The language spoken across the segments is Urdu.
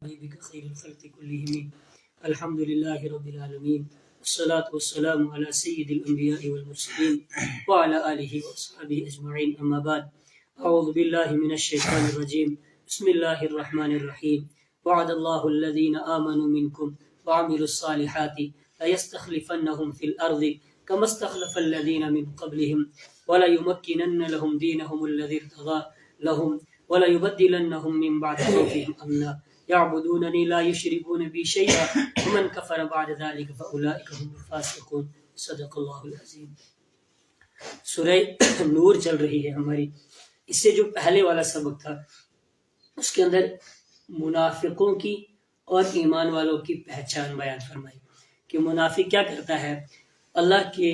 حبيبك خير الخلق كلهم الحمد لله رب العالمين والصلاة والسلام على سيد الأنبياء والمرسلين وعلى آله وأصحابه أجمعين أما بعد أعوذ بالله من الشيطان الرجيم بسم الله الرحمن الرحيم وعد الله الذين آمنوا منكم وعملوا الصالحات ليستخلفنهم في الأرض كما استخلف الذين من قبلهم وليمكنن لهم دينهم الذي ارتضى لهم وليبدلنهم من بعد خوفهم أمنا يعبدونني لا يشركون بي شيئا ومن كفر بعد ذلك فأولئك هم الفاسقون صدق اللہ العظیم۔ سورہ نور چل رہی ہے ہماری، اس سے جو پہلے والا سبق تھا اس کے اندر منافقوں کی اور ایمان والوں کی پہچان بیان فرمائی کہ منافق کیا کرتا ہے، اللہ کے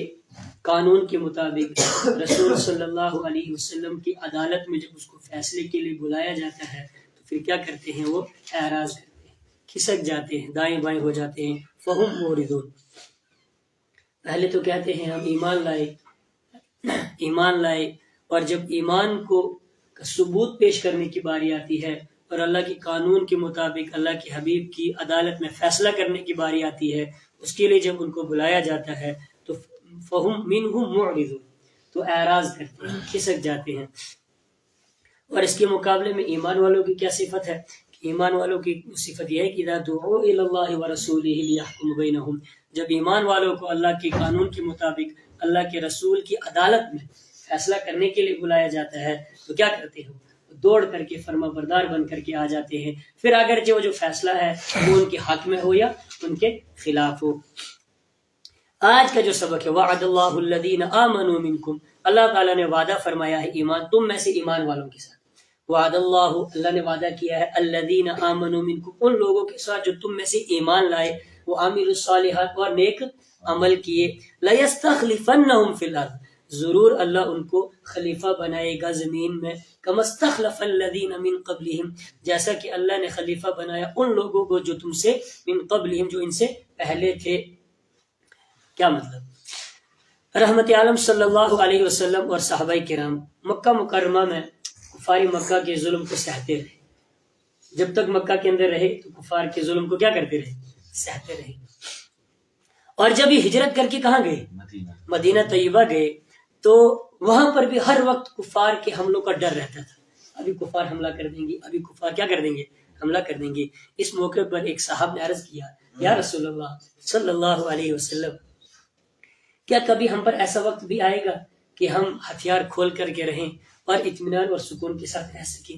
قانون کے مطابق رسول صلی اللہ علیہ وسلم کی عدالت میں جب اس کو فیصلے کے لیے بلایا جاتا ہے تو پھر کیا کرتے ہیں، وہ اعراض کرتے ہیں، کھسک جاتے ہیں، دائیں بائیں ہو جاتے ہیں، فہم موردون۔ پہلے تو کہتے ہیں ہم ایمان لائے اور جب ایمان کو ثبوت پیش کرنے کی باری آتی ہے اور اللہ کے قانون کے مطابق اللہ کے حبیب کی عدالت میں فیصلہ کرنے کی باری آتی ہے، اس کے لیے جب ان کو بلایا جاتا ہے تو فہم منہم معرضون، تو اعراض کرتے ہیں، کھسک جاتے ہیں۔ اور اس کے مقابلے میں ایمان والوں کی کیا صفت ہے؟ ایمان والوں کی صفت یہ ہے کہ اذا دعوا الی اللہ ورسولہ لیحکم بینہم، جب ایمان والوں کو اللہ کے قانون کے مطابق اللہ کے رسول کی عدالت میں فیصلہ کرنے کے لیے بلایا جاتا ہے تو کیا کرتے ہیں، دوڑ کر کے فرما بردار بن کر کے آ جاتے ہیں، پھر اگرچہ وہ جو فیصلہ ہے وہ ان کے حق میں ہو یا ان کے خلاف ہو۔ آج کا جو سبق ہے وعد اللہ الذین آمنوا منکم، اللہ تعالیٰ نے وعدہ فرمایا ہے ایمان تم میں سے ایمان والوں کے ساتھ۔ وعد اللہ نے وعدہ کیا ہے الذین آمنوا منکم، ان لوگوں کے ساتھ جو تم میں سے ایمان لائے، وہ عاملوا الصالحات اور نیک عمل کیے، لیستخلفنہم فی الارض، ضرور اللہ ان کو خلیفہ بنائے گا زمین میں، کما استخلف الذین من قبلہم، جیسا کہ اللہ نے خلیفہ بنایا ان لوگوں کو جو تم سے من قبلہم، جو ان سے پہلے تھے۔ کیا مطلب؟ رحمت عالم صلی اللہ علیہ وسلم اور صحابہ کرام مکہ مکرمہ میں کفار مکہ کے ظلم کو سہتے رہے، جب تک مکہ کے اندر رہے تو کفار کے ظلم کو کیا کرتے رہے، سہتے رہے۔ اور جب یہ ہجرت کر کے کہاں گئے، مدینہ طیبہ گئے، تو وہاں پر بھی ہر وقت کفار کے حملوں کا ڈر رہتا تھا، ابھی کفار حملہ کر دیں گے، ابھی کفار کیا کر دیں گے، حملہ کر دیں گے۔ اس موقع پر ایک صاحب نے عرض کیا یا رسول اللہ صلی اللہ علیہ وسلم، کیا کبھی ہم پر ایسا وقت بھی آئے گا کہ ہم ہتھیار کھول کر کے رہیں اور اطمینان اور سکون کے ساتھ رہ سکیں؟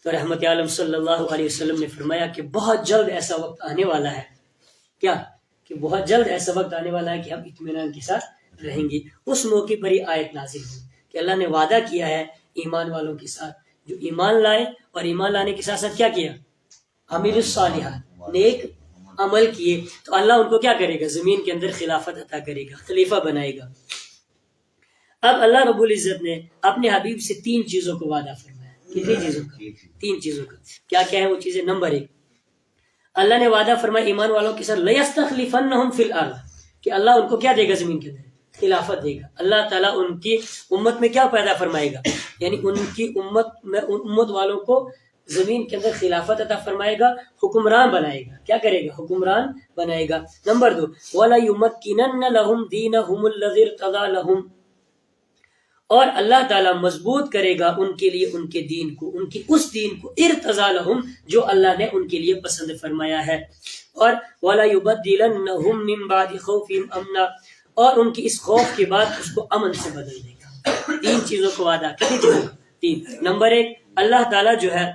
تو رحمت عالم صلی اللہ علیہ وسلم نے فرمایا کہ بہت جلد ایسا وقت آنے والا ہے، کیا کہ بہت جلد ایسا وقت آنے والا ہے کہ ہم اطمینان کے ساتھ رہیں گے۔ اس موقع پر یہ آیت نازل ہوئی کہ اللہ نے وعدہ کیا ہے ایمان والوں کے ساتھ جو ایمان لائے، اور ایمان لانے کے ساتھ ساتھ کیا کیا، عامل الصالحات، نیک عمل کیے، تو اللہ ان کو کیا کرے گا، زمین کے اندر خلافت عطا کرے گا، خلیفہ بنائے گا۔ اب اللہ رب العزت نے اپنے حبیب سے 3 چیزوں کو وعدہ فرمایا۔ کتنی چیزوں کا؟ 3 چیزوں کا۔ کیا کیا ہے وہ چیزیں؟ نمبر 1، اللہ نے وعدہ فرمایا ایمان والوں کے ساتھ لیستخلفنہم فی الارض، کہ اللہ ان کو کیا دے گا، زمین کے اندر خلافت دے گا۔ اللہ تعالیٰ ان کی امت میں کیا پیدا فرمائے گا، یعنی ان کی امت والوں کو زمین کے اندر خلافت عطا فرمائے گا، حکمران بنائے گا۔ کیا کرے گا، حکمران بنائے گا۔ نمبر 2، وَلَيُمَكِّنَنَّ لَهُمْ دِينَهُمُ الَّذِي ارْتَضَىٰ لَهُمْ، اور اللہ تعالیٰ مضبوط کرے گا ان کے لیے ان کے دین کو، ان کی اس دین کو، ارتضیٰ لہم، جو اللہ نے ان کے لیے پسند فرمایا ہے۔ اور وَلَيُبَدِّلَنَّهُمْ مِن بَعْدِ خَوْفِهِمْ أَمْنًا، اور ان کی اس خوف کے بعد اس کو امن سے بدل دے گا۔ 3 چیزوں کو وعدہ، کتنی چیزوں کا؟ 3۔ نمبر 1، اللہ تعالیٰ جو ہے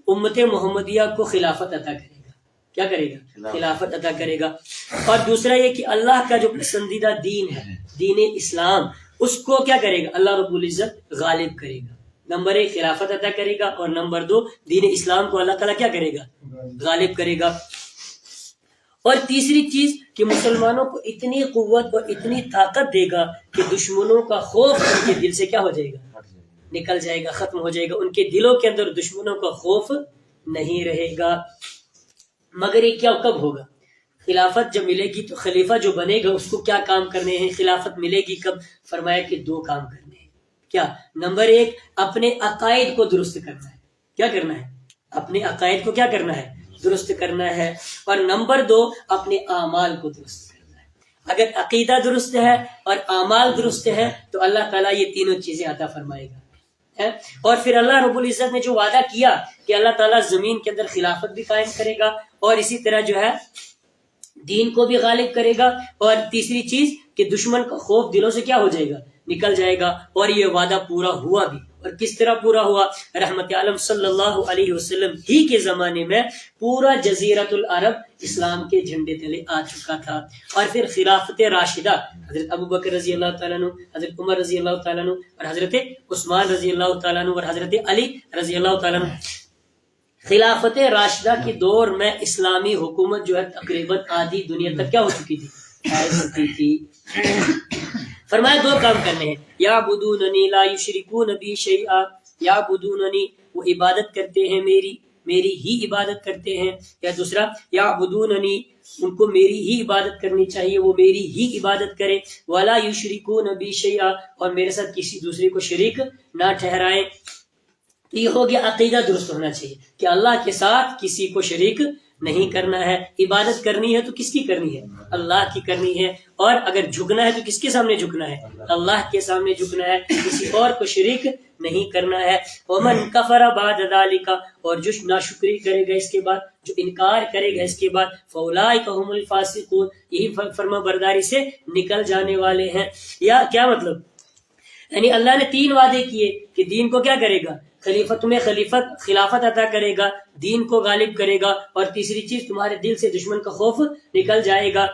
امت محمدیہ کو خلافت عطا کرے گا۔ کیا کرے گا، خلافت عطا کرے گا۔ اور دوسرا یہ کہ اللہ کا جو پسندیدہ دین ہے، دین اسلام، اس کو کیا کرے گا، اللہ رب العزت غالب کرے گا۔ نمبر 1 خلافت عطا کرے گا، اور نمبر 2 دین اسلام کو اللہ تعالیٰ کیا کرے گا، غالب کرے گا۔ اور تیسری چیز کہ مسلمانوں کو اتنی قوت اور اتنی طاقت دے گا کہ دشمنوں کا خوف ان کے دل سے کیا ہو جائے گا، نکل جائے گا، ختم ہو جائے گا۔ ان کے دلوں کے اندر دشمنوں کا خوف نہیں رہے گا۔ مگر یہ کیا کب ہوگا، خلافت جب ملے گی تو خلیفہ جو بنے گا اس کو کیا کام کرنے ہیں، خلافت ملے گی کب، فرمایا کہ 2 کام کرنے ہیں۔ کیا؟ نمبر 1 اپنے عقائد کو درست کرنا ہے۔ کیا کرنا ہے؟ اپنے عقائد کو کیا کرنا ہے؟ درست کرنا ہے. اور نمبر 2 اپنے اعمال کو درست کرنا ہے. اگر عقیدہ درست ہے اور اعمال درست ہے تو اللہ تعالیٰ یہ تینوں چیزیں عطا فرمائے گا. اور پھر اللہ رب العزت نے جو وعدہ کیا کہ اللہ تعالیٰ زمین کے اندر خلافت بھی قائم کرے گا اور اسی طرح جو ہے دین کو بھی غالب کرے گا. اور تیسری چیز کہ دشمن کا خوف دلوں سے کیا ہو جائے گا؟ نکل جائے گا. اور یہ وعدہ پورا ہوا بھی. اور کس طرح پورا ہوا؟ رحمت عالم صلی اللہ علیہ وسلم ہی کے زمانے میں پورا جزیرۃ العرب اسلام کے جھنڈے تلے آ چکا تھا. اور پھر خلافت راشدہ حضرت ابو بکر رضی اللہ تعالیٰ عنہ، حضرت عمر رضی اللہ تعالیٰ عنہ اور حضرت عثمان رضی اللہ تعالیٰ عنہ اور حضرت علی رضی اللہ تعالیٰ عنہ، خلافت راشدہ کے دور میں اسلامی حکومت جو ہے تقریباً آدھی دنیا تک کیا ہو چکی تھی؟ پھیل چکی تھی. فرمایا 2 کام کرنے ہیں. یعبدوننی لا یشرکون بی شیئا، یعبدوننی وہ عبادت کرتے ہیں میری ہی عبادت کرتے ہیں. یا دوسرا یعبدوننی ان کو میری ہی عبادت کرنی چاہیے، وہ میری ہی عبادت کرے. ولا یشرکون بی شیئا اور میرے ساتھ کسی دوسرے کو شریک نہ ٹھہرائیں. یہ ہو گیا عقیدہ درست ہونا چاہیے کہ اللہ کے ساتھ کسی کو شریک نہیں کرنا ہے. عبادت کرنی ہے تو کس کی کرنی ہے؟ اللہ کی کرنی ہے. اور اگر جھکنا ہے تو کس کے سامنے جھکنا ہے؟ اللہ کے سامنے جھکنا ہے، کسی اور کو شریک نہیں کرنا ہے. ومن کفر بعد ذلک اور جو ناشکری کرے گا اس کے بعد، جو انکار کرے گا اس کے بعد، فاولئک هم الفاسقون یہی فرما برداری سے نکل جانے والے ہیں. یا کیا مطلب؟ یعنی اللہ نے 3 وعدے کیے کہ دین کو کیا کرے گا؟ خلافت عطا کرے گا، دین کو غالب کرے گا، اور تیسری چیز تمہارے دل سے دشمن کا خوف نکل جائے گا،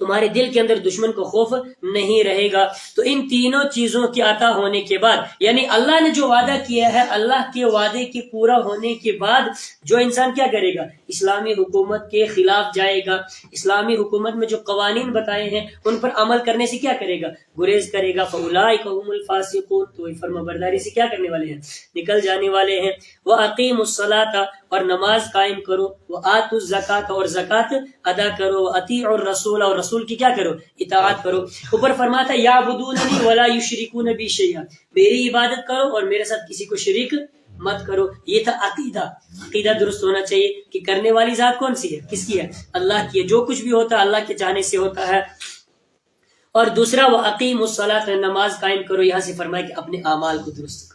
تمہارے دل کے اندر دشمن کا خوف نہیں رہے گا. تو ان تینوں چیزوں کے عطا ہونے کے بعد، یعنی اللہ نے جو وعدہ کیا ہے، اللہ کے وعدے کے پورا ہونے کے بعد جو انسان کیا کرے گا؟ اسلامی حکومت کے خلاف جائے گا، اسلامی حکومت میں جو قوانین بتائے ہیں ان پر عمل کرنے سے کیا کرے گا؟ گریز کرے گا. فاولئک هم الفاسقون تو فرما برداری سے کیا کرنے والے ہیں؟ نکل جانے والے ہیں. واقیموا الصلاۃ اور نماز قائم کرو، وآتوا الزکاۃ اور زکات ادا کرو، واطیعوا الرسول اور رسول کی کیا کرو؟ اطاعت کرو. اوپر فرماتا ہے یعبدوننی ولا یشرکون بی شیئا، میری عبادت کرو اور میرے ساتھ کسی کو شریک مت کرو. یہ تھا عقیدہ درست ہونا چاہیے کہ کرنے والی ذات کون سی ہے؟ کس کی ہے؟ اللہ کی ہے. جو کچھ بھی ہوتا ہے اللہ کے چاہنے سے ہوتا ہے. اور دوسرا وَأَقِيمُوا الصَّلَاةَ نماز قائم کرو. یہاں سے فرمایا کہ اپنے اعمال کو درست کرو،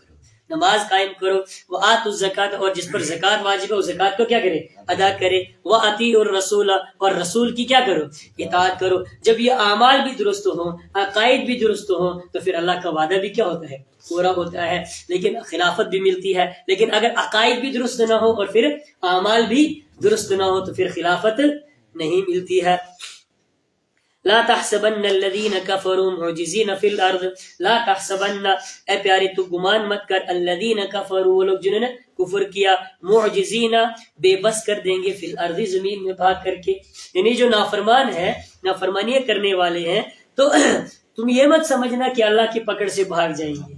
نماز قائم کرو. وَآتُوا الزَّكَاةَ اور جس پر زکات واجب ہے وہ زکات کو کیا کرے؟ ادا کرے. وَأَطِيعُوا الرَّسُولَ اور رسول کی کیا کرو؟ اطاعت کرو. جب یہ اعمال بھی درست ہوں، عقائد بھی درست ہوں، تو پھر اللہ کا وعدہ بھی کیا ہوتا ہے؟ پورا ہوتا ہے. لیکن خلافت بھی ملتی ہے. لیکن اگر عقائد بھی درست نہ ہو اور پھر اعمال بھی درست نہ ہو تو پھر خلافت نہیں ملتی ہے. لا تحسبن الذين كفروا معجزين في الارض، لا تحسبن اے پیارے تو گمان مت کر، الذين كفروا وہ لوگ جنہوں نے کفر کیا، معجزین بے بس کر دیں گے، فی الارض زمین میں بھاگ کر کے. یعنی جو نافرمان ہے، نافرمانیاں کرنے والے ہیں، تو تم یہ مت سمجھنا کہ اللہ کی پکڑ سے بھاگ جائیں گے.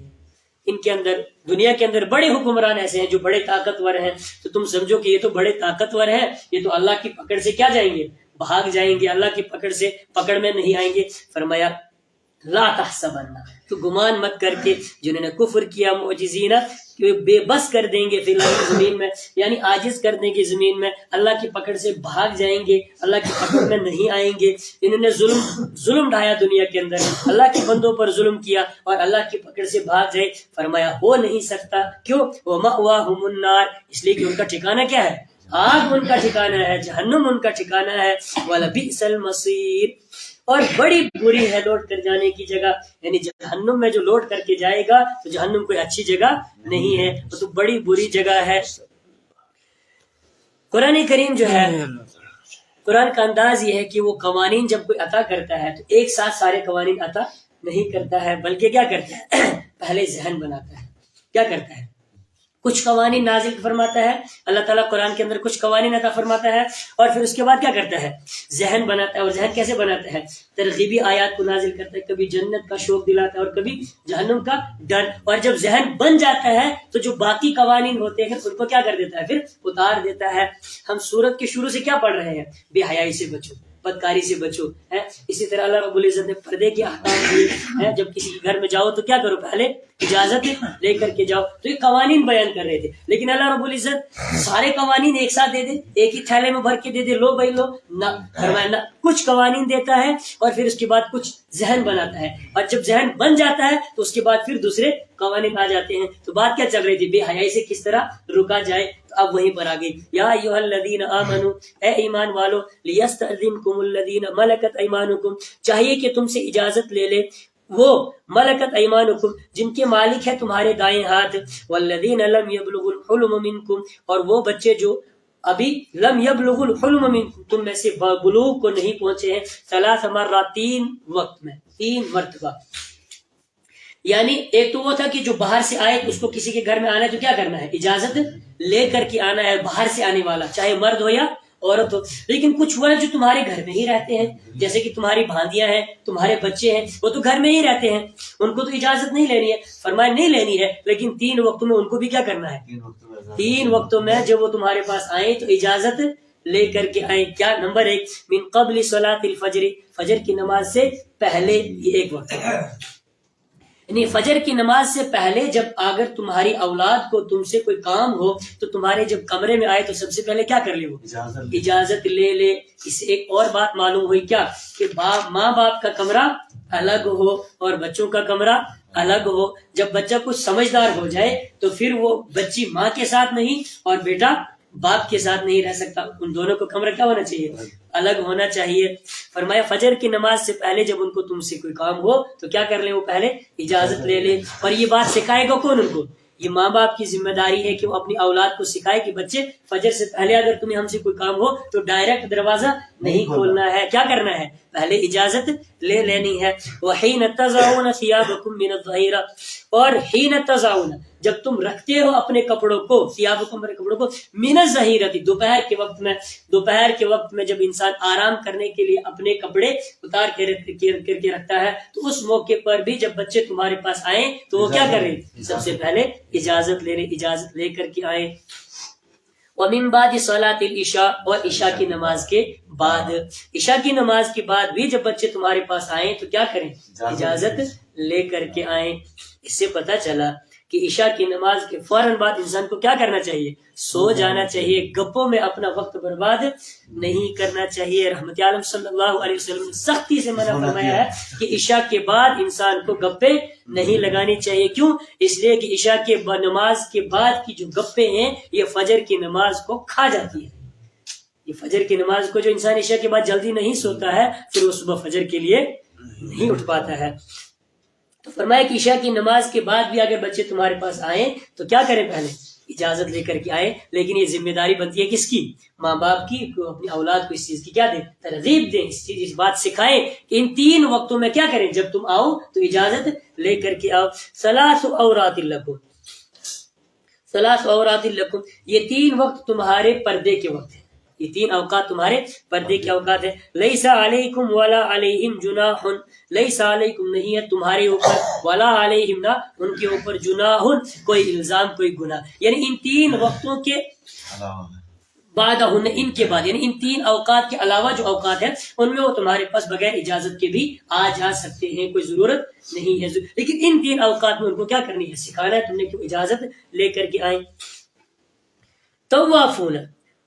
ان کے اندر دنیا کے اندر بڑے حکمران ایسے ہیں جو بڑے طاقتور ہیں، تو تم سمجھو کہ یہ تو بڑے طاقتور ہیں، یہ تو اللہ کی پکڑ سے کیا جائیں گے؟ بھاگ جائیں گے، اللہ کی پکڑ میں نہیں آئیں گے. فرمایا لا تحسبن تو گمان مت کر کے جنہوں نے کفر کیا، معجزین کہ بے بس کر دیں گے فی الارض زمین میں، یعنی عاجز کر دیں گے زمین میں، اللہ کی پکڑ سے بھاگ جائیں گے، اللہ کی پکڑ میں نہیں آئیں گے. انہوں نے ظلم ڈھایا دنیا کے اندر، اللہ کے بندوں پر ظلم کیا اور اللہ کی پکڑ سے بھاگ جائے. فرمایا ہو نہیں سکتا. کیوں؟ وَمَأْوَاهُمُ النَّارُ اس لیے کہ ان کا ٹھکانہ کیا ہے؟ آگ ان کا ٹھکانہ ہے، جہنم ان کا ٹھکانہ ہے. وَلَبِئْسَ الْمَصِيرُ اور بڑی بری ہے لوٹ کر جانے کی جگہ. یعنی جہنم میں جو لوٹ کر کے جائے گا تو جہنم کوئی اچھی جگہ نہیں ہے، وہ تو بڑی بری جگہ ہے. قرآن کریم جو ہے، قرآن کا انداز یہ ہے کہ وہ قوانین جب کوئی عطا کرتا ہے تو ایک ساتھ سارے قوانین عطا نہیں کرتا ہے، بلکہ کیا کرتا ہے؟ پہلے ذہن بناتا ہے. کیا کرتا ہے؟ کچھ قوانین نازل فرماتا ہے اللہ تعالیٰ قرآن کے اندر، کچھ قوانین عطا فرماتا ہے اور پھر اس کے بعد کیا کرتا ہے؟ ذہن بناتا ہے. اور ذہن کیسے بناتا ہے؟ ترغیبی آیات کو نازل کرتا ہے، کبھی جنت کا شوق دلاتا ہے اور کبھی جہنم کا ڈر. اور جب ذہن بن جاتا ہے تو جو باقی قوانین ہوتے ہیں ان کو کیا کر دیتا ہے؟ پھر اتار دیتا ہے. ہم سورت کے شروع سے کیا پڑھ رہے ہیں؟ بے حیائی سے بچو، بدکاری سے بچو. اسی طرح اللہ رب العزت نے پردے کے احکام دیے ہیں. جب کسی کے گھر میں جاؤ تو کیا کرو؟ پہلے اجازت لے کر کے جاؤ. تو یہ قوانین بیان کر رہے تھے. لیکن اللہ رب العزت سارے قوانین ایک ساتھ دے دے, ایک ہی تھیلے میں بھر کے دے دے, لو بھائی لو, نہ فرمایا نہ, کچھ قوانین دیتا ہے اور پھر اس کے بعد کچھ ذہن بناتا ہے, اور جب ذہن بن جاتا ہے تو اس کے بعد پھر دوسرے قوانین آ جاتے ہیں. تو بات کیا چل رہی تھی, بے حیائی سے کس طرح رکا جائے, تو اب وہیں پر آ گئی. یا ایھا الذین آمنوا, اے ایمان والو, لیستأذنکم الذین ملکت ایمانکم, چاہیے کہ تم سے اجازت لے لے وہ ملکت ایمانکم جن کے مالک ہے تمہارے دائیں ہاتھ, والذین لم یبلغوا الحلم منکم, اور وہ بچے جو ابھی لم یبلغوا الحلم منکم تم میں سے بلوغ کو نہیں پہنچے ہیں, 3 مرات, 3 وقت میں, 3 مرتبہ. یعنی ایک تو وہ تھا کہ جو باہر سے آئے اس کو کسی کے گھر میں آنا ہے تو کیا کرنا ہے, اجازت لے کر کے آنا ہے, باہر سے آنے والا چاہے مرد ہو یا عورت ہو. لیکن کچھ وہ جو تمہارے گھر میں ہی رہتے ہیں, جیسے کہ تمہاری بھانجیاں ہیں, تمہارے بچے ہیں, وہ تو گھر میں ہی رہتے ہیں, ان کو تو اجازت نہیں لینی ہے. فرمایا نہیں لینی ہے, لیکن 3 وقتوں میں ان کو بھی کیا کرنا ہے, 3 وقتوں میں جب وہ تمہارے پاس آئیں تو اجازت لے کر کے آئیں. کیا, نمبر 1, من قبل صلاۃ الفجر, فجر کی نماز سے پہلے. یہ ایک وقت ہے, یعنی فجر کی نماز سے پہلے جب اگر تمہاری اولاد کو تم سے کوئی کام ہو تو تمہارے جب کمرے میں آئے تو سب سے پہلے کیا کر لے, وہ اجازت لے لے. اس سے ایک اور بات معلوم ہوئی کیا, کہ ماں باپ کا کمرہ الگ ہو اور بچوں کا کمرہ الگ ہو. جب بچہ کچھ سمجھدار ہو جائے تو پھر وہ بچی ماں کے ساتھ نہیں اور بیٹا باپ کے ساتھ نہیں رہ سکتا, ان دونوں کو کمرہ کیا ہونا چاہیے, الگ ہونا چاہیے. فرمایا فجر کی نماز سے پہلے جب ان کو تم سے کوئی کام ہو تو کیا کر لیں, وہ پہلے اجازت لے لے. اور یہ بات سکھائے گا کون ان کو, یہ ماں باپ کی ذمہ داری ہے کہ وہ اپنی اولاد کو سکھائے کہ بچے فجر سے پہلے اگر تمہیں ہم سے کوئی کام ہو تو ڈائریکٹ دروازہ نہیں کھولنا ہے, کیا کرنا ہے, پہلے اجازت لے لینی ہے. وحین تضعون ثیابکم من الظہیرہ, اور حین تضعون جب تم رکھتے ہو اپنے کپڑوں کو, ثیابکم اپنے کپڑوں کو, من الظہیرہ دوپہر کے وقت میں, دوپہر کے وقت میں جب انسان آرام کرنے کے لیے اپنے کپڑے اتار کے رکھتا ہے تو اس موقع پر بھی جب بچے تمہارے پاس آئیں تو وہ کیا کریں, سب سے پہلے اجازت لے لیں, اجازت لے کر کے آئیں. ومن بعد صلاۃ العشاء, اور عشاء کی نماز کے بعد, عشاء کی نماز کے بعد بھی جب بچے تمہارے پاس آئیں تو کیا کریں, اجازت لے کر کے آئیں. اس سے پتہ چلا کہ عشاء کی نماز کے فوراً بعد انسان کو کیا کرنا چاہیے, سو جانا چاہیے, گپوں میں اپنا وقت برباد نہیں کرنا چاہیے. رحمت عالم صلی اللہ علیہ وسلم نے سختی سے منع فرمایا ہے کہ عشاء کے بعد انسان کو گپے نہیں لگانی چاہیے. کیوں, اس لیے کہ عشاء کے نماز کے بعد کی جو گپے ہیں یہ فجر کی نماز کو کھا جاتی ہے. یہ فجر کی نماز کو جو انسان عشاء کے بعد جلدی نہیں سوتا ہے پھر وہ صبح فجر کے لیے نہیں اٹھ پاتا ہے. تو فرمایا کہ عشاء کی نماز کے بعد بھی اگر بچے تمہارے پاس آئیں تو کیا کریں, پہلے اجازت لے کر کے آئیں. لیکن یہ ذمہ داری بنتی ہے کس کی, ماں باپ کی, اپنی اولاد کو اس چیز کی کیا دیں, ترغیب دیں, اس بات سکھائیں کہ ان 3 وقتوں میں کیا کریں, جب تم آؤ تو اجازت لے کر کے آؤ. ثلاث عورات لکم, ثلاث عورات لکم, یہ 3 وقت تمہارے پردے کے وقت ہیں, یہ 3 اوقات تمہارے پردے کے اوقات ہیں. لیس علیکم ولا علیہم جناح, لیس علیکم نہیں ہے تمہارے اوپر, ولا علیہم نہ ان کے اوپر, جناح کوئی الزام کوئی گناہ. یعنی ان 3 وقتوں کے بعد, ان کے بعد, یعنی ان 3 اوقات کے علاوہ جو اوقات ہیں ان میں وہ تمہارے پاس بغیر اجازت کے بھی آ جا سکتے ہیں, کوئی ضرورت نہیں ہے. لیکن ان 3 اوقات میں ان کو کیا کرنی ہے, سکھانا ہے تم نے, کیوں اجازت لے کر کے آئیں. طوافون,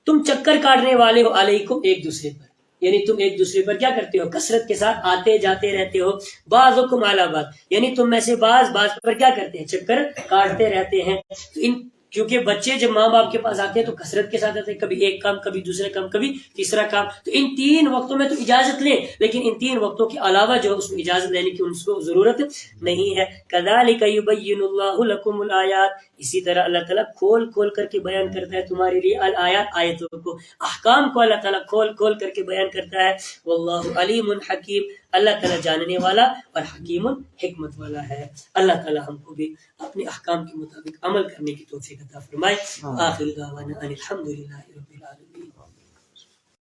تم چکر کاٹنے والے ہو, علیکم ایک دوسرے پر, یعنی تم ایک دوسرے پر کیا کرتے ہو, کثرت کے ساتھ آتے جاتے رہتے ہو. بعضکم علی بعض, یعنی تم میں سے بعض پر کیا کرتے ہیں, چکر کاٹتے رہتے ہیں. تو ان کیونکہ بچے جب ماں باپ کے پاس آتے ہیں تو کثرت کے ساتھ آتے ہیں, کبھی ایک کام, کبھی دوسرا کام, کبھی تیسرا کام. تو ان 3 وقتوں میں تو اجازت لیں, لیکن ان 3 وقتوں کے علاوہ جو اس میں اجازت لینے کی ان کو ضرورت نہیں ہے. کذالک یبین اللہ لکم الآیات, اسی طرح اللہ تعالیٰ کھول کھول کر کے بیان کرتا ہے تمہارے لیے الآیات, آیتوں کو, احکام کو اللہ تعالیٰ کھول کھول کر کے بیان کرتا ہے. واللہ علیم حکیم, اللہ تعالیٰ جاننے والا اور حکیم حکمت والا ہے. اللہ تعالیٰ ہم کو بھی اپنے احکام کے مطابق عمل کرنے کی توفیق عطا فرمائے. آخر دعوانا ان الحمد للہ رب العالمین.